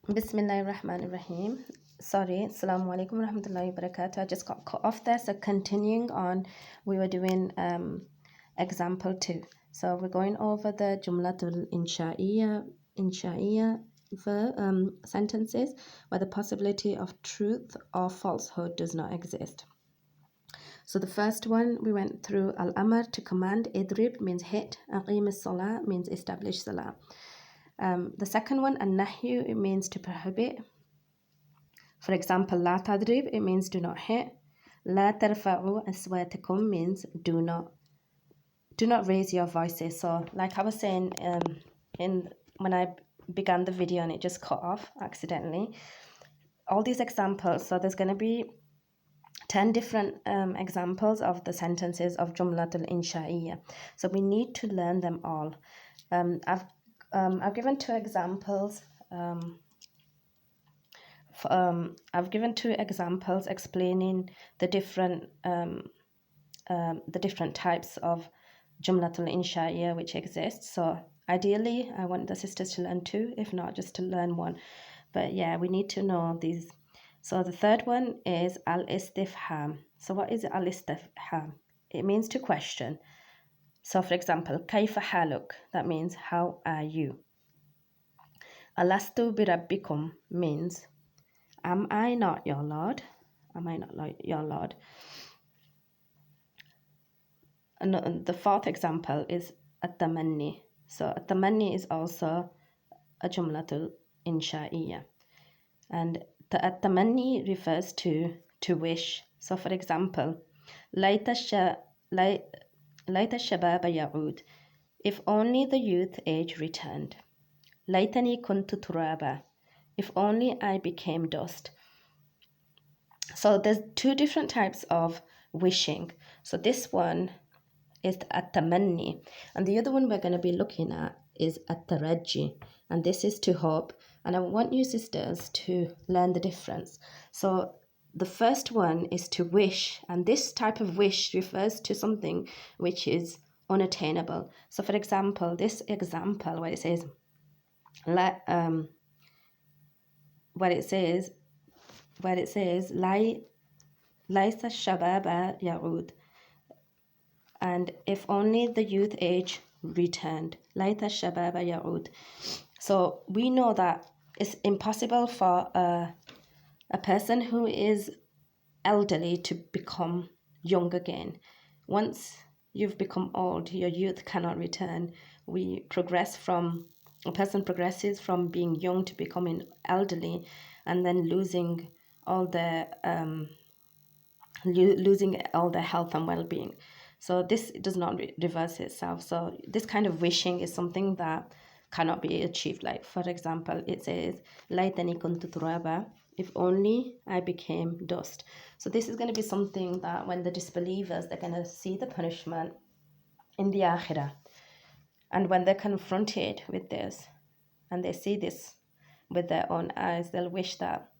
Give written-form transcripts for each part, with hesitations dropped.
Bismillahirrahmanirrahim. Sorry, Assalamu alaikum warahmatullahi wabarakatuh. I just got cut off there. So continuing on, we were doing example 2. So we're going over the jumlatul inshaiyyah sentences where the possibility of truth or falsehood does not exist. So the first one we went through al-amr, to command, idrib means hit, aqim as-salah means establish salah. The second one, an-nahyu, it means to prohibit. For example, la tadrib, it means do not hit. La tarfa'u aswatakum means do not raise your voices. So like I was saying when I began the video and it just cut off accidentally, all these examples, so there's going to be 10 different examples of the sentences of jumlatul inshaiyyah. So we need to learn them all. I've given 2 examples. I've given 2 examples explaining the different types of jumlatul inshaiyyah which exist. So ideally, I want the sisters to learn 2, if not just to learn 1. But yeah, we need to know these. So the third one is al-istifham. So what is al-istifham? It means to question. So for example, kayfa haluk, that means how are you? Alastu birabbikum means am I not your Lord? Am I not your Lord? And the fourth example is at-tamanni. So at-tamanni is also a jumlatul inshaiyyah. And the at-tamanni refers to wish. So for example, layta shababa ya'ud. If only the youth age returned. Laytani kuntu turaba. If only I became dust. So there's 2 different types of wishing. So this one is at-tamanni, and the other one we're going to be looking at is at-taraji, and this is to hope. And I want you sisters to learn the difference. So the first one is to wish, and this type of wish refers to something which is unattainable. So for example, this example where it says laysa shababa ya'ud, and if only the youth age returned. Layta shababa ya'ud. So we know that it's impossible for a person who is elderly to become young again. Once you've become old, your youth cannot return. A person progresses from being young to becoming elderly, and then losing all their health and well-being. So this does not reverse itself. So this kind of wishing is something that cannot be achieved. Like for example, it says laytani kuntu turaba, if only I became dust. So this is going to be something that when the disbelievers, they're going to see the punishment in the akhirah, and when they're confronted with this and they see this with their own eyes, they'll wish that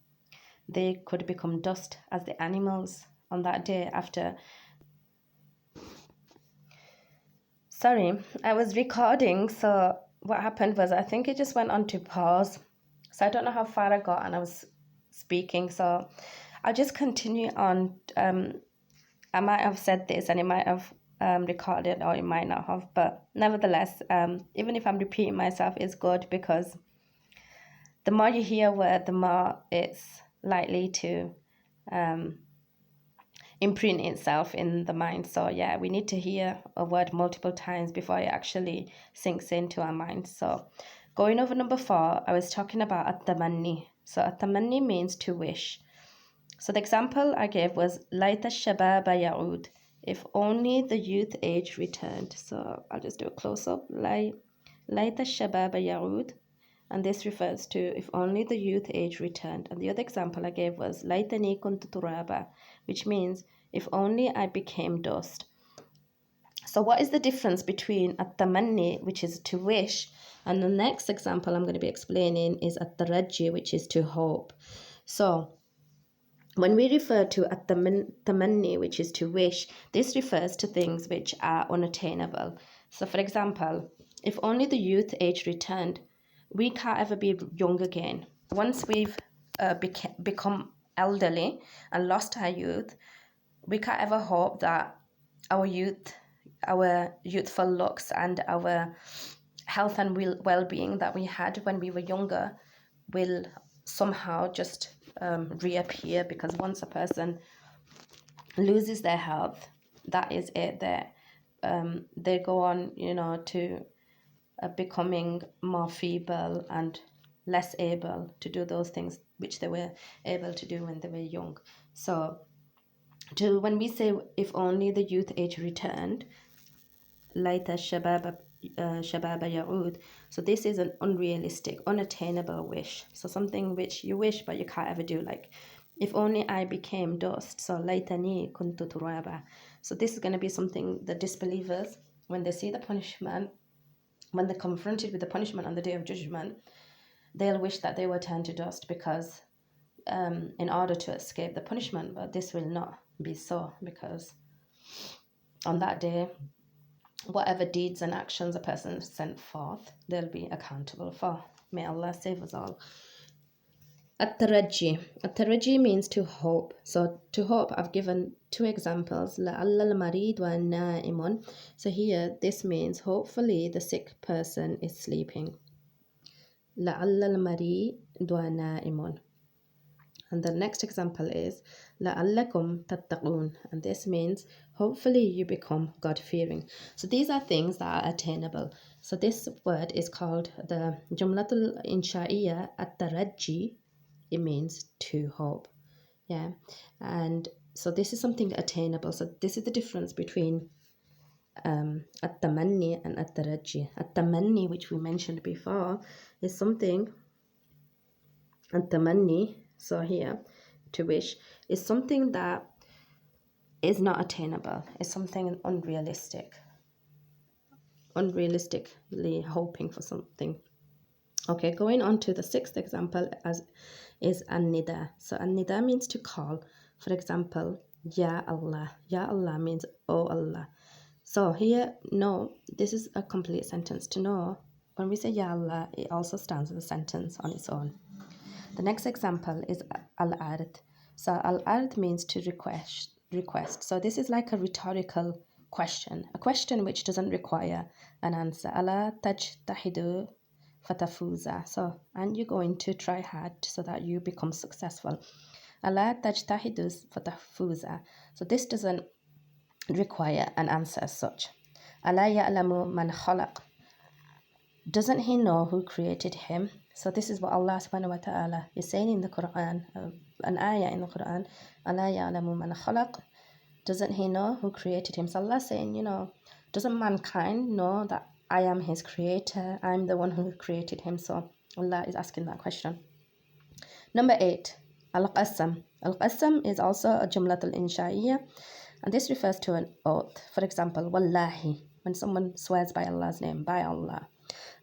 they could become dust as the animals on that day after. Sorry, I was recording, so what happened was I think it just went on to pause. So I don't know how far I got and I was speaking, so I'll just continue on. I might have said this and it might have recorded, or it might not have, but nevertheless, even if I'm repeating myself, it's good, because the more you hear a word, the more it's likely to imprint itself in the mind. So yeah, we need to hear a word multiple times before it actually sinks into our mind. So going over number 4, I was talking about at-tamanni. So at-tamanni means to wish. So the example I gave was layta shababa ya'ud, if only the youth age returned. So I'll just do a close-up. Layta shababa ya'ud, and this refers to if only the youth age returned. And the other example I gave was laytani kuntu turaba, which means if only I became dust. So what is the difference between at-tamanni, which is to wish, and the next example I'm going to be explaining is at-taraji, which is to hope. So when we refer to at-tamanni, which is to wish, this refers to things which are unattainable. So for example, if only the youth age returned, we can't ever be young again. once we've become elderly and lost our youth, we can't ever hope that our youthful looks and our health and well-being that we had when we were younger will somehow just reappear, because once a person loses their health, that is it. They go on, to becoming more feeble and less able to do those things which they were able to do when they were young. So when we say if only the youth age returned, later shababa yaud, so this is an unrealistic, unattainable wish. So something which you wish but you can't ever do, like if only I became dust, so laytani kuntu turaba. So this is going to be something the disbelievers, when they see the punishment, when they're confronted with the punishment on the day of judgment, they'll wish that they were turned to dust, because in order to escape the punishment. But this will not be so, because on that day, whatever deeds and actions a person sent forth, they'll be accountable for. May Allah save us all. At-taraji. At-taraji means to hope. So to hope, I've given two examples. لَعَلَّ الْمَرِيدُ وَنَائِمٌ. So here, this means hopefully the sick person is sleeping. لَعَلَّ الْمَرِيدُ وَنَائِمٌ. And the next example is لَعَلَّكُمْ تَتَّقُونَ. And this means hopefully you become God-fearing. So these are things that are attainable. So this word is called the jumlatul inshaiyyah at-taraji. It means to hope. Yeah. And so this is something attainable. So this is the difference between at-tamanni and at-taraji. At-tamanni, which we mentioned before, is something, at-tamanni, so here, to wish, is something that is not attainable. It's something unrealistically hoping for something. Okay, going on to the sixth example is an-nida. So an-nida means to call. For example, Ya Allah. Ya Allah means, oh Allah. So here, no, this is a complete sentence. To know, when we say Ya Allah, it also stands as a sentence on its own. The next example is al-ard. So al-ard means to request. So this is like a rhetorical question, a question which doesn't require an answer. Ala tajtahidu fatafuza. So, and you're going to try hard so that you become successful. Ala tajtahidu fatafuza. So this doesn't require an answer as such. Ala ya'lamu man khalaq. Doesn't he know who created him? So this is what Allah subhanahu wa ta'ala is saying in the Quran, an ayah in the Quran. Ala ya'lamu man khalaq. Doesn't he know who created him? So Allah is saying, doesn't mankind know that I am his creator? I'm the one who created him. So Allah is asking that question. Number 8, al-qasam. Al-qasam is also a jumlatul inshaiyyah, and this refers to an oath. For example, wallahi, when someone swears by Allah's name, by Allah.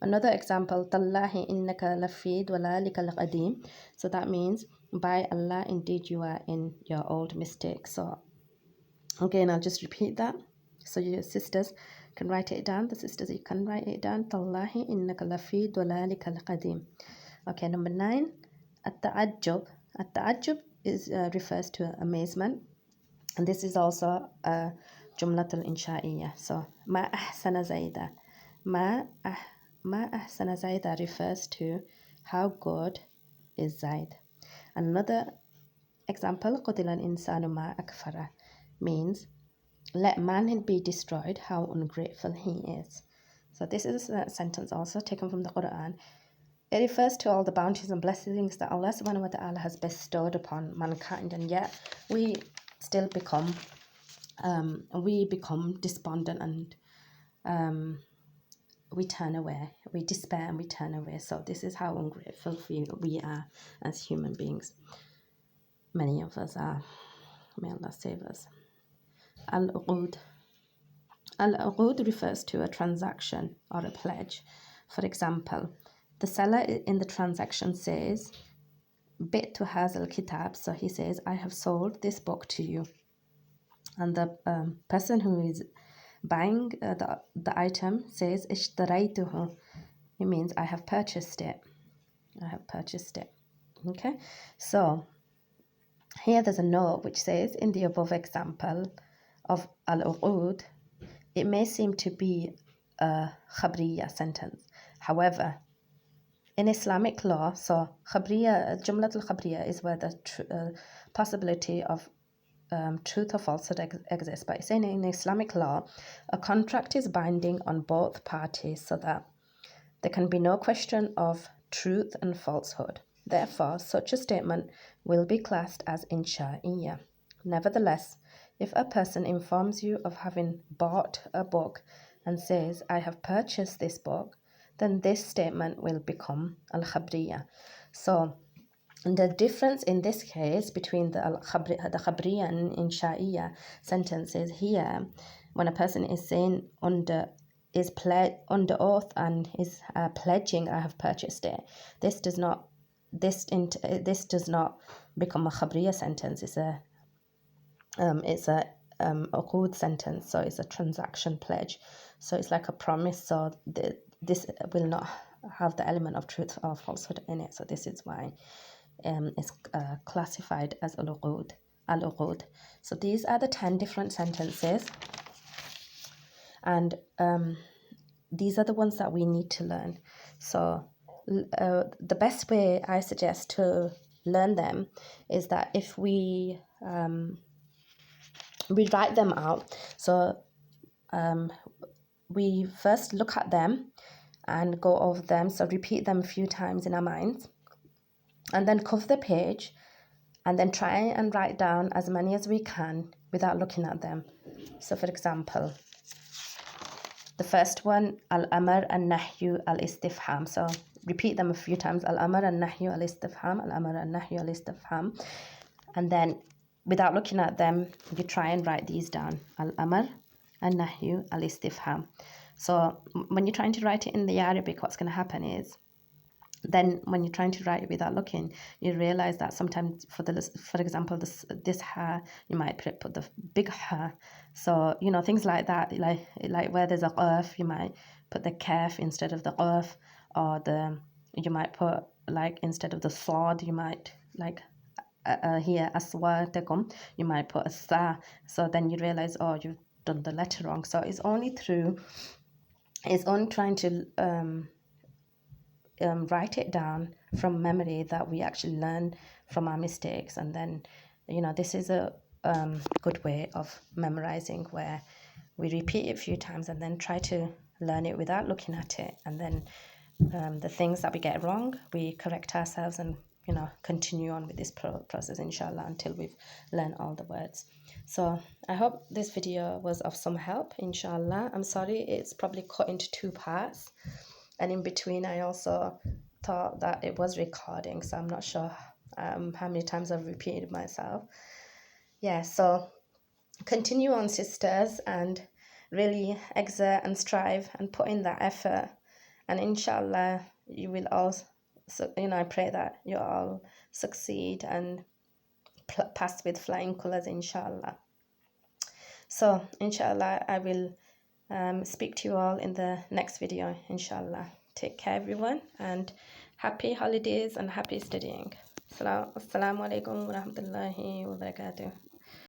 Another example, tallahi innaka lafid walalika al-qadim. So that means, by Allah, indeed you are in your old mistake. So again, I'll just repeat that so your sisters can write it down. The sisters, you can write it down. Tallahi innaka lafid walalika al-qadim. Okay, number 9, at-ta'ajjub. At-ta'ajjub is refers to amazement, and this is also a jumlatul inshaiyyah. So ma ahsana zaida. Ma ahsana zaida refers to how good is Zaid. Another example, qutila al-insanu ma akfara, means let man be destroyed, how ungrateful he is. So this is a sentence also taken from the Quran. It refers to all the bounties and blessings that Allah subhanahu wa ta'ala has bestowed upon mankind, and yet we still become despondent, and we turn away, we despair and we turn away. So this is how ungrateful we are as human beings. Many of us are. May Allah save us. Al-uqud. Al-uqud refers to a transaction or a pledge. For example, the seller in the transaction says, "Bi'tu hazal kitab." So he says, "I have sold this book to you." And the person who is buying the item says, "Ishtaraytuhu." It means, "I have purchased it." I have purchased it. Okay, so here there's a note which says, in the above example of al-uqud, it may seem to be a khabriya sentence. However, in Islamic law, so khabriya, al-jumlatul khabriya is where the possibility of truth or falsehood exists. But it's saying in Islamic law, a contract is binding on both parties so that there can be no question of truth and falsehood. Therefore, such a statement will be classed as inshaiyyah. Nevertheless, if a person informs you of having bought a book and says, I have purchased this book, then this statement will become al-khabriya. So the difference in this case between the khabriya and inshaiyyah sentences here, when a person is saying under oath and is pledging, I have purchased it, this does not become a khabriya sentence. It's a uqud sentence, so it's a transaction pledge, so it's like a promise. So this will not have the element of truth or falsehood in it. So this is why it's classified as al-uqud. So these are the 10 different sentences, and these are the ones that we need to learn. So the best way I suggest to learn them is that if we write them out. So we first look at them and go over them, so repeat them a few times in our minds, and then cover the page and then try and write down as many as we can without looking at them. So for example, the first one, al-amr al-nahyu al-istifham. So repeat them a few times, al-amr al-nahyu al-istifham, al-amr al-nahyu al-istifham. And then without looking at them, you try and write these down, al-amr al-nahyu al-istifham. So when you're trying to write it in the Arabic, what's going to happen is, then when you're trying to write it without looking, you realize that sometimes, for example, this ha, you might put the big ha. So things like that, like where there's a qaf, you might put the kaf instead of the qaf, or you might put, like, instead of the sad, you might, like, here aswatakum, you might put a sa. So then you realize, oh, you've done the letter wrong. So it's only trying to write it down from memory that we actually learn from our mistakes. And then this is a good way of memorizing, where we repeat it a few times and then try to learn it without looking at it. And then the things that we get wrong, we correct ourselves and continue on with this process, inshallah, until we've learned all the words. So I hope this video was of some help, inshallah. I'm sorry it's probably cut into 2 parts, and in between I also thought that it was recording, so I'm not sure how many times I've repeated myself. Yeah, so continue on, sisters, and really exert and strive and put in that effort, and inshallah you will all, I pray that you all succeed and pass with flying colors, inshallah. So inshallah I will speak to you all in the next video, inshallah. Take care, everyone, and happy holidays and happy studying. Assalamu alaikum wa rahmatullahi wa barakatuh.